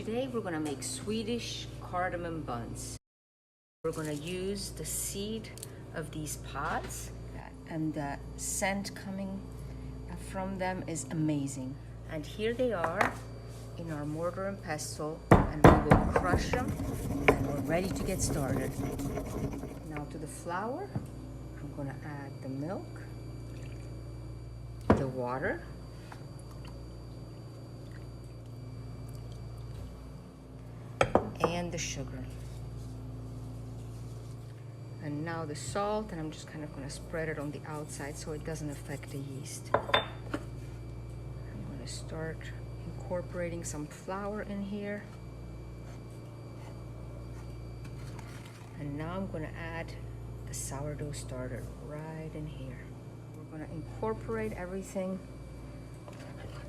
Today we're gonna make Swedish cardamom buns. We're gonna use the seed of these pods, and the scent coming from them is amazing. And here they are in our mortar and pestle, and we will crush them, and we're ready to get started. Now to the flour, I'm gonna add the milk, the water, and the sugar. And now the salt, and I'm just kind of going to spread it on the outside so it doesn't affect the yeast. I'm going to start incorporating some flour in here. And now I'm going to add the sourdough starter right in here. We're going to incorporate everything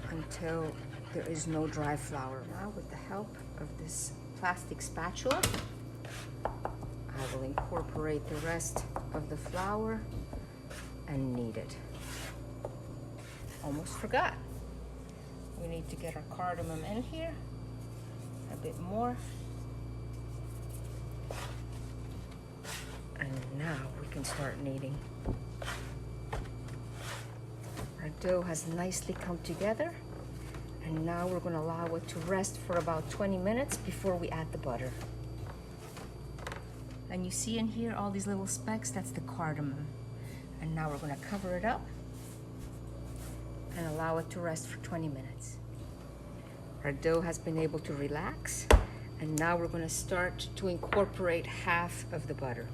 until there is no dry flour. Now with the help of this plastic spatula, I will incorporate the rest of the flour and knead it. Almost forgot. We need to get our cardamom in here a bit more. And now we can start kneading. Our dough has nicely come together, and now we're going to allow it to rest for about 20 minutes before we add the butter. And you see in here all these little specks, that's the cardamom. And now we're going to cover it up and allow it to rest for 20 minutes. Our dough has been able to relax, and now we're going to start to incorporate half of the butter.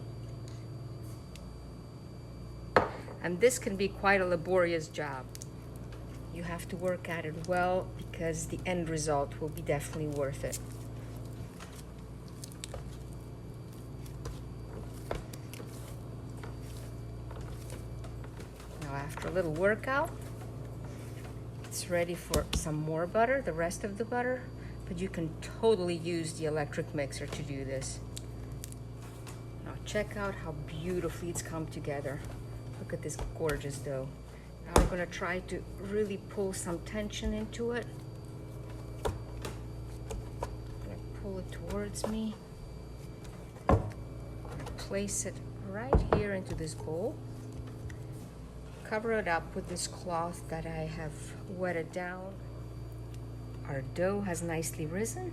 And this can be quite a laborious job. You have to work at it well, because the end result will be definitely worth it. Now after a little workout, it's ready for some more butter, the rest of the butter, but you can totally use the electric mixer to do this. Now check out how beautifully it's come together. Look at this gorgeous dough. Now we're going to try to really pull some tension into it. I'm going to pull it towards me. I'm going to place it right here into this bowl. Cover it up with this cloth that I have wetted down. Our dough has nicely risen.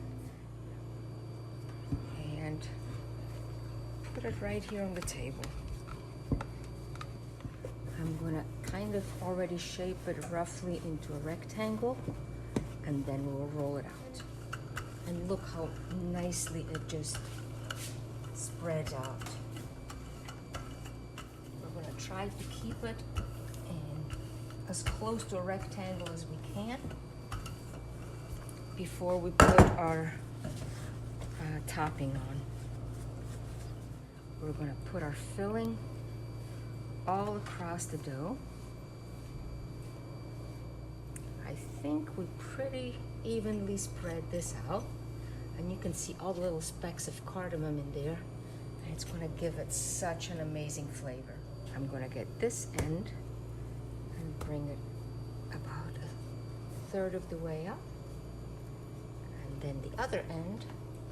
And put it right here on the table. I'm going to kind of already shape it roughly into a rectangle, and then we'll roll it out. And look how nicely it just spreads out. We're going to try to keep it in as close to a rectangle as we can before we put our topping on. We're going to put our filling all across the dough. I think we pretty evenly spread this out, and you can see all the little specks of cardamom in there, and it's going to give it such an amazing flavor. I'm going to get this end and bring it about a third of the way up, and then the other end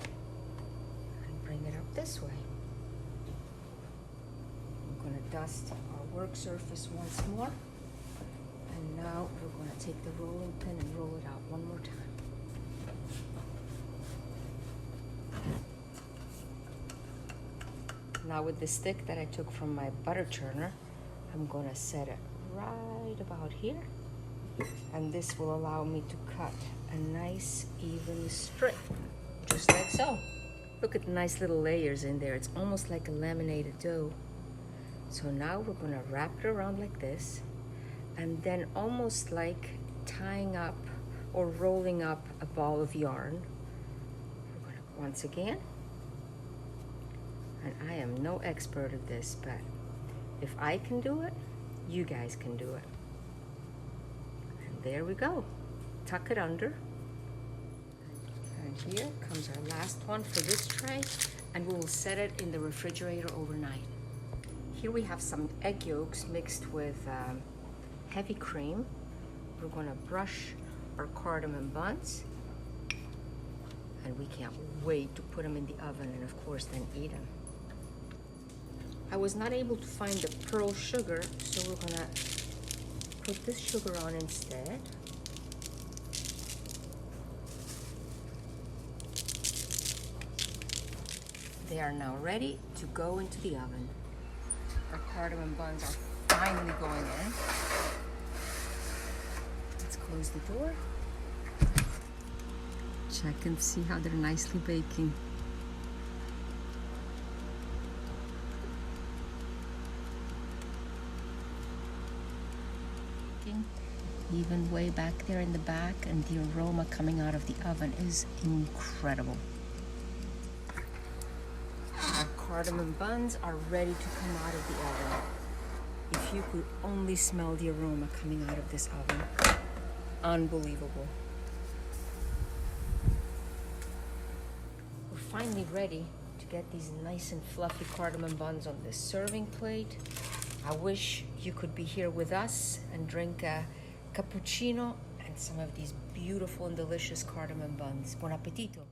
and bring it up this way. Going to dust our work surface once more, and now we're going to take the rolling pin and roll it out one more time. Now with the stick that I took from my butter churner, I'm going to set it right about here, and this will allow me to cut a nice even strip, just like so. Look at the nice little layers in there. It's almost like a laminated dough. So now we're going to wrap it around like this, and then almost like tying up or rolling up a ball of yarn. We're going to once again, and I am no expert at this, but if I can do it, you guys can do it. And there we go. Tuck it under. And here comes our last one for this tray, and we will set it in the refrigerator overnight. Here we have some egg yolks mixed with heavy cream. We're going to brush our cardamom buns, and we can't wait to put them in the oven and of course then eat them. I was not able to find the pearl sugar, so we're gonna put this sugar on instead. They are now ready to go into the oven. Our cardamom buns are finally going in. Let's close the door. Check and see how they're nicely baking. Even way back there in the back, and the aroma coming out of the oven is incredible. Our cardamom buns are ready to come out of the oven. If you could only smell the aroma coming out of this oven. Unbelievable. We're finally ready to get these nice and fluffy cardamom buns on this serving plate. I wish you could be here with us and drink a cappuccino and some of these beautiful and delicious cardamom buns. Buon appetito!